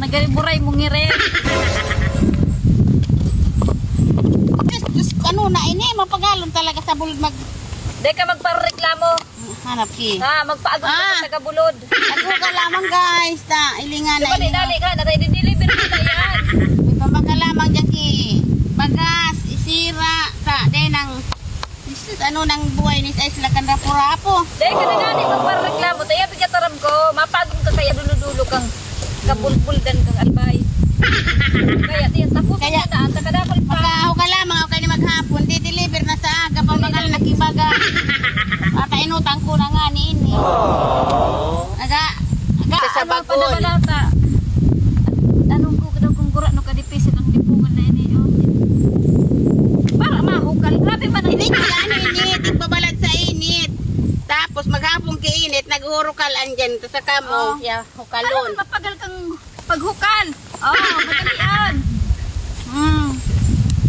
nagariburay mong ngirit. Ano na ini, mapagalon talaga sa bulod mag... Di ka magpareklamo. Hanap ki. Ha, magpaagong ka sa kabulod. Ako ka lamang guys, na ilingan na ini. Dali ka, na-deliver mo na yan. May pamaka lamang dyan ki. Bagas, isira, ka, din ang... ano nang buhay ni sa isla kan rapo-rapo. Di ka na gani, magpareklamo. Tayo, bigataram ko, mapagong ka kaya dulo-dulo kang kabulbuldan kang albay. Kaya tiyan, tapos Kaya, na daan, takadakol pa. Ako ka lamang, ako kayo maghapon, di-deliver na sa aga, pamagal nakibaga. Ata inutang ko na nga ni ini. Aga, Sa sabagol. Ano pa na balata? Anong ko daw kung gura no kadipisit ang dipungan na ini, oh. Para mahukal. Grabe man ang hindi ka ano init, igbabalad sa init. Tapos maghapon kiinit, naghurukal andyan, to sa kamo, ya, hukalon. Ano, mapagal kang paghukal. Oh, madali yan.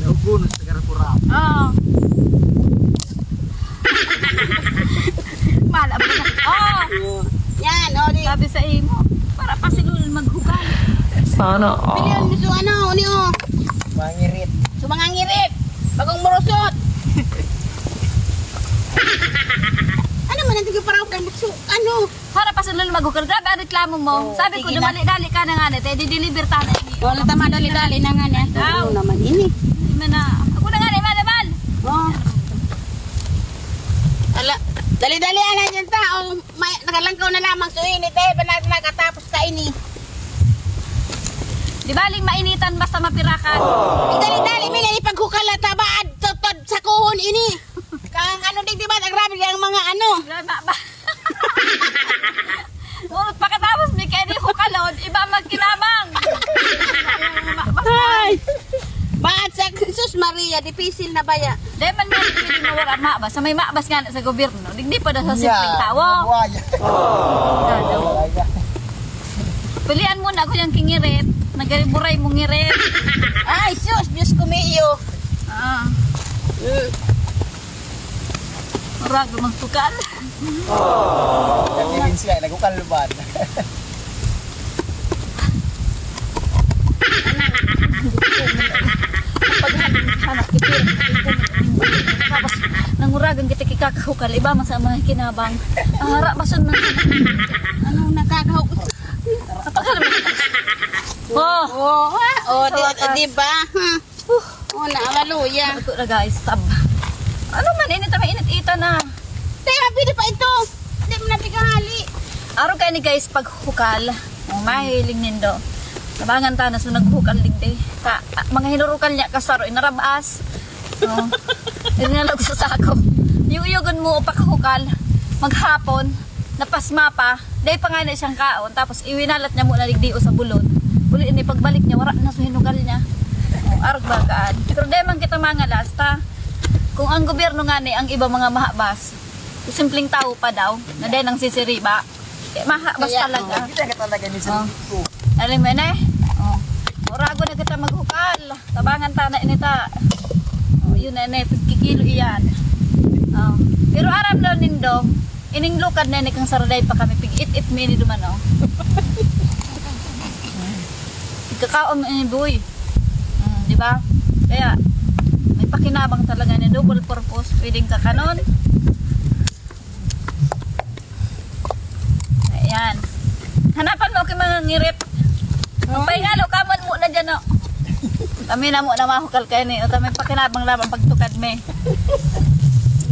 Naugunos sa garapura. Oh. Mala ba na? Oh. Yan, o, di. Sabi sa imo, para pa silul maghukal. Sana Pilihan mo so ano, uni o. Mangirit. Sumangangirit, bagong murusot. Ano man ang tigiparaw kay bukso, ano? Para pa silul maghukal. Grabe ang reklamo mo. Oh, Sabi ko, sige na. dumali-dali ka na nga nito. Di-deliver ta na ini. Wala tama dali-dali na nga niya. Daw. Ano naman ini? Hindi man na. Ako na nga ni Manaman. Oh. Ala, dali-dali ana dyan tao. May nakalangkaw na lamang so init eh, ba natin nakatapos sa ini? Di baling mainitan basta mapirakan. Dali-dali mila ipaghukal na tabaad totod sa kuhon ini. Kang ano di ba ang grabe ang mga ano. Grabe ba? Ngunit pagkatapos may kaya hukalon, iba magkinabang. Ay! Baat sa Jesus Maria, dipisil na baya. Dahil man nga pwedeng mawala mabas. Sa may mabas nga sa gobyerno, hindi pa na sa simpleng tao. Buwaya. Buwaya. Pilihan mo na ako yung kingirit. Nagariburay mong ngirit. Ay, sus, Diyos kumiyo. Ah. Marag magtukal. Kagiging siya, nagukal luban. Paghanap kipir. Tapos nanguragan kita kikakahukal. Iba man sa mga kinabang. Harap basun man. Ano nakakahaw? Oh! Oh, di ba? Oh, naamaluya. Ako na guys, tab. Ano man, init na init-ita na. Teka, pwede pa ito. Hindi mo napigali. Araw kayo ni guys, paghukal. Oh, mahiling nindo. Nabangan ta na so naghukal digday. Mga hinurukal niya kasaro, inarabas. Oh, inalog sa sako. Yung-yugon mo paghukal. Maghapon, napasma pa. Dahil pa nga na siyang kaon. Tapos iwinalat niya muna digdio sa bulod. Uli ini pagbalik niya, wala na so hinugal niya. Oh, arog bagaan. Pero dahil man kita mga lasta. Kung ang gobyerno nga ni, ang iba mga mahabas, simpleng tao pa daw, na dahil ang sisiriba, mahabas talaga. Kita ka talaga ni sa ko. Alam mo na eh? Oh. Orago na kita maghukal. Tabangan ta na inita. Oh, yun na na, kikilo iyan. Oh. Pero aram daw nindo, ining lukad na kang saraday pa kami, pig-it-it mini duman oh. Kakaon ni boy. Di ba? Kaya, may pakinabang talaga ni double purpose. Pwedeng kakanon. Ayan. Hanapan mo kay mga ngirit. Magpahingalo, kaman mo na dyan, no? Kami na mo na mahukal kayo ni. O kami pakinabang laban pagtukad me.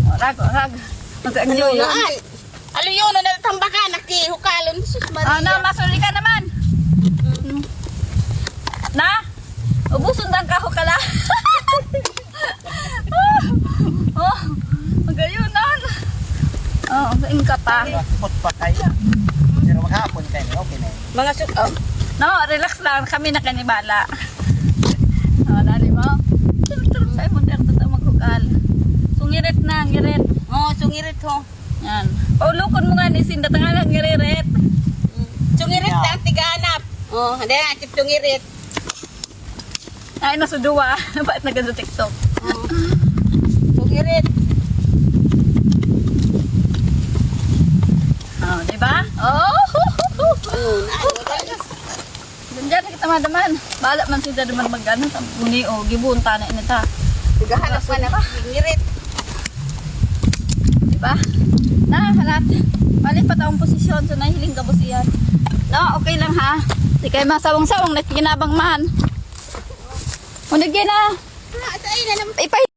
O, rag. Mag-enjoy yun. Alo yun, natambakan, nakihukalon. Jesus Maria. Oh, na, masuli ka naman. Na? Ubusun ang kahukala. Oh, magayunan. Oh, kain ka pa. Nakapot pa kaya. Pero maghapon kayo, okay na. Mga No, relax lang. Kami na kanibala. Oh, nari mo. Tulog sa'yo mo dito sa maghukal. Sungirit na, ngirit. Oh, sungirit ho. Yan. Paulukon mo nga ni Sinda, tangan ang ngiririt. Sungirit na, tiganap. Oh, hindi na, chip sungirit. Ay, nasa duwa. Bakit na ganda TikTok? Oh. Sungirit. Oh, di ba? Oh! Oh, Diyan na kita madaman. Bala man sila naman mag-ano. Muni o, gibunta na inita. Tigahanap ka na ngirit. Diba? Halat. Bali pa taong posisyon. So, nahiling kabos iyan. No, okay lang ha. Di kayo masawang-sawang. Nakikinabang man. Unig yan na. Sa ina naman. Ipahit.